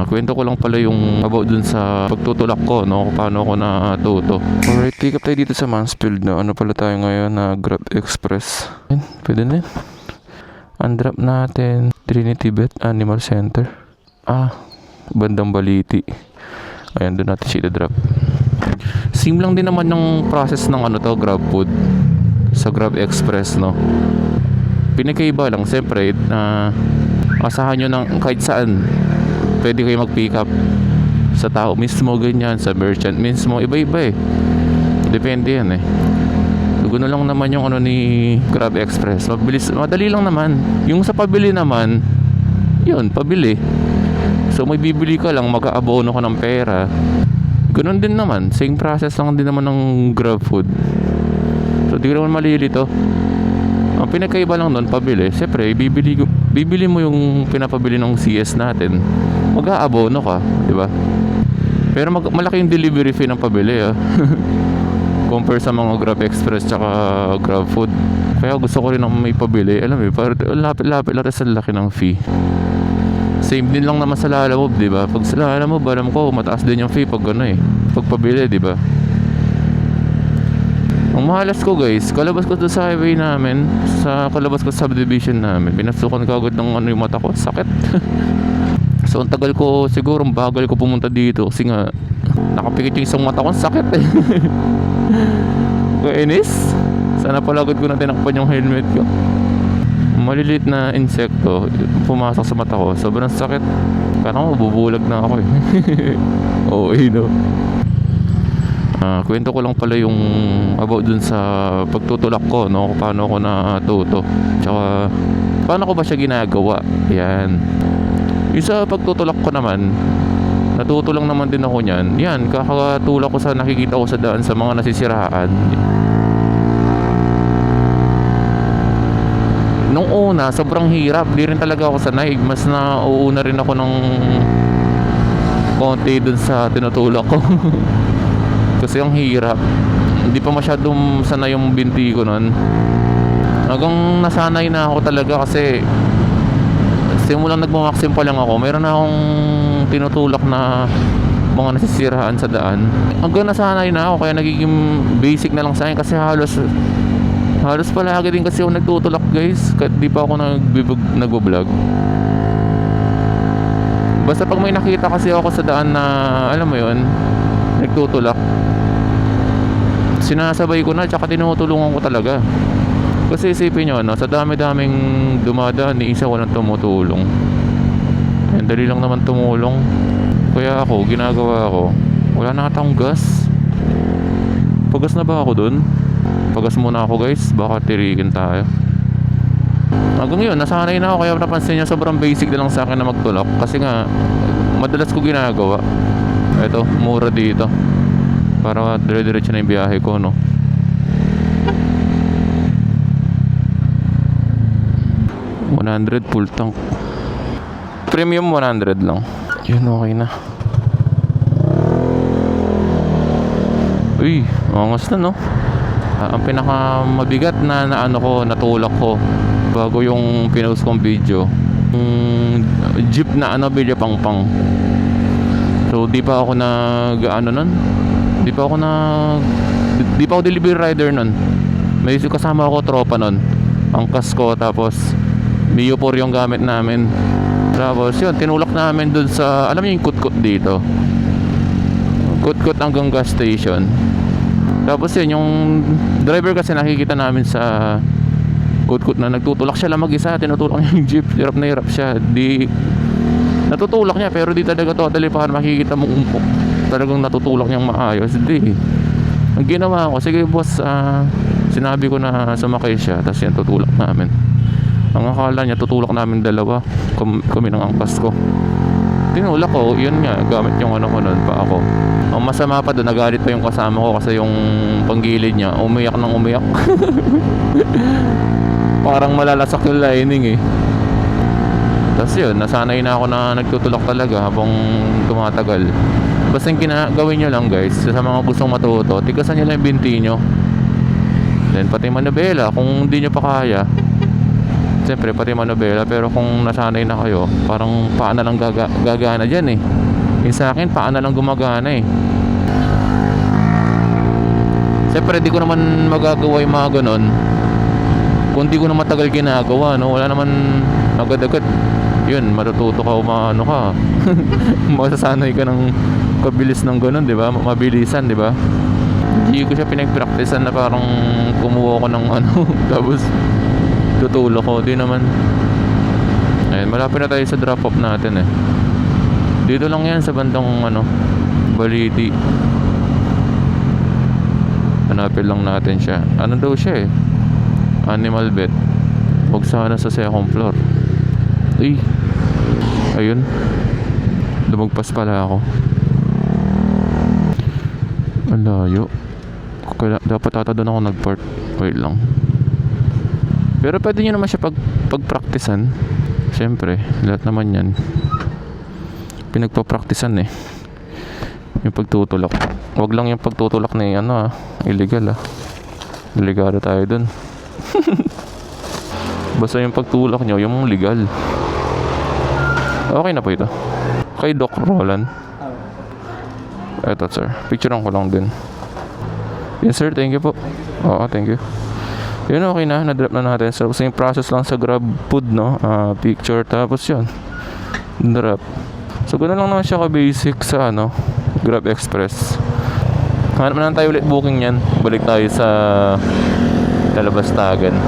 Kwento ko lang pala yung about dun sa pagtutulak ko, no? Kung paano ako natuto. Alright, pick up tayo dito sa Mansfield, no? Ano pala tayo ngayon na Grab Express. Ayun, pwede na yun. Undrop natin Trinity Bet Animal Center. Bandang Baliti. Ayan, doon natin siya i-drop. Same lang din naman yung process ng Grab Food sa Grab Express, no? Pinakaiba lang, siyempre, asahan nyo ng kahit saan pwede kayo mag-pick up. Sa tao mismo, ganyan. Sa merchant mismo, iba-iba eh. Depende yan eh. Gano'n lang naman yung ni Grab Express. Mabilis, madali lang naman. Yung sa pabili naman, yun, pabili. So may bibili ka lang, mag-aabono ka ng pera. Gano'n din naman. Same process lang din naman ng Grab Food. So di ko naman malilito. Ang pinakaiba lang nun, pabili. Siyempre, bibili mo yung pinapabili ng CS natin. Mag-aabono ka, di ba? Pero malaki yung delivery fee ng pabili, compare sa mga Grab Express tsaka Grab Food. Kaya gusto ko rin ng may pabili. Alam mo, lapit-lapit lang sa laki ng fee. Same din lang naman sa Lalamove, di ba? Pag sa Lalamove, alam ko, mataas din yung fee pag pag pabili, di ba? Ang mahalas ko guys, kalabas ko doon sa highway namin, sa kalabas ko sa subdivision namin, pinasukan ko agad ng yung mata ko, sakit. So ang tagal ko, siguro bagal ko pumunta dito kasi nga nakapikit yung isang mata ko, sakit eh. Kainis, sana pala agad ko na tinakpan yung helmet ko. Maliliit na insekto pumasok sa mata ko, sobrang sakit. Parang mabubulag na ako eh. Oo, no. Kwento ko lang pala yung about dun sa pagtutulak ko, no? Kung paano ako natuto. Tsaka paano ko ba siya ginagawa. Yan. Yung sa pagtutulak ko naman, natuto lang naman din ako niyan. Yan, kakatulak ko sa nakikita ko sa daan sa mga nasisiraan. Nung una, sobrang hirap. Di rin talaga ako sanay. Mas nauuna rin ako ng konti dun sa tinutulak ko. Kasi ang hirap. Hindi pa masyadong sanay yung binti ko nun. Hanggang nasanay na ako talaga kasi simulang nagmamaksim pa lang ako, meron na akong tinutulak na mga nasisiraan sa daan. Hanggang nasanay na ako, kaya nagiging basic na lang sa akin kasi halos palagi din kasi ako nagtutulak guys, kahit di pa ako nag-vlog. Basta pag may nakita kasi ako sa daan na alam mo yun, nagtutulak, sinasabay ko na tsaka tinutulungan ko talaga. Kasi isipin nyo, sa dami-daming dumadaan, ni isa walang tumutulong. Yan, dali lang naman tumulong. Kaya ako, ginagawa ko, wala na akong gas. Pagas na ba ako dun? Pagas muna ako guys, baka tirikin tayo. Hanggang yun, nasanay na ako, kaya napansin nyo sobrang basic na lang sa akin na magtulak. Kasi nga, madalas ko ginagawa. Ito, mura dito. Para dire-diretso na yung biyahe ko, no? $100 full tank. Premium 100 lang. Yun, okay na. Uy, angas na, no? Ang pinakamabigat na natulak ko bago yung pinost kong video, jeep na Bilya Pangpang. So di pa ako Di pa ako delivery rider nun. May kasama ako tropa nun. Angkas ko, tapos Mio 4 yung gamit namin. Tapos yun, tinulak namin dun sa, alam niyo yung kutkot dito, kutkot hanggang gas station. Tapos yun, yung driver kasi nakikita namin sa kutkot na nagtutulak siya lang mag-isa, tinutulak niya yung jeep. Hirap na hirap siya. Natutulak niya pero di talaga totally para makikita mo talagang natutulak niyang maayos. Hindi. Ang ginawa ko, sige boss, sinabi ko na sumakay siya, tapos yan, tutulak namin. Ang akala niya, tutulak namin dalawa. Kami ng angkas ko. Tinulak ko, yun nga, gamit yung ko nun pa ako. Ang masama pa doon, nagalit pa yung kasama ko kasi yung panggilid niya, umiyak ng umiyak. Parang malalasak yung lining eh. Tapos yun, nasanay na ako na nagtutulak talaga habang tumatagal. Basta yung gawin nyo lang guys, sa mga gustong matuto, tigasan nyo lang yung binti nyo. Then pati manabela, kung hindi nyo pa kaya, Siyempre, pati manobela. Pero kung nasanay na kayo, parang paa na lang gagana dyan eh. Yung sa akin, paa na lang gumagana eh. Siyempre, di ko naman magagawa yung mga ganon kung di ko na matagal ginagawa, no? Wala naman agad-agad. Yun, matututo ka o maano ka. Masasanay ka ng kabilis ng ganon, di ba? Mabilisan, di ba? Hindi ko siya pinagpraktisan na parang kumuha ko ng ano, tapos tutulo ko. Di naman. Ayun, malapit na tayo sa drop-off natin eh. Dito lang yan sa bandang ano, Baliti. Hanapin lang natin siya. Ano daw siya eh? Animal vet. Huwag sana sa second floor. Ay. Ayun. Lumagpas pala ako. Ang layo. Dapat ata doon ako nag-park. Wait lang. Pero pwede nyo naman siya pagpraktisan. Siyempre, lahat naman yan pinagpapraktisan eh. Yung pagtutulak. Wag lang yung pagtutulak na ano illegal Delikado tayo dun. Basta yung pagtulak nyo, yung legal. Okay na po ito. Kay Doc Roland. Eto sir, picturean ko lang din. Yes sir, thank you po. Oo, thank you. Yun, okay na, na-drop na natin. So, same process lang sa Grab Food, no? Picture, tapos yun, drop. So, ganoon lang naman siya ka-basic sa, ano, Grab Express. Hanap na lang tayo ulit booking yan. Balik tayo sa Talabastagan.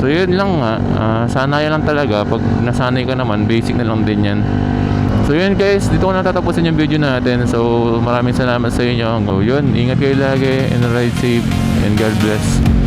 So, yun lang nga. Sanay lang talaga. Pag nasanay ka naman, basic na lang din yan. So, yun guys. Dito ko na tatapusin yung video natin. So, maraming salamat sa inyo. Yun, ingat kayo lagi and ride safe and God bless.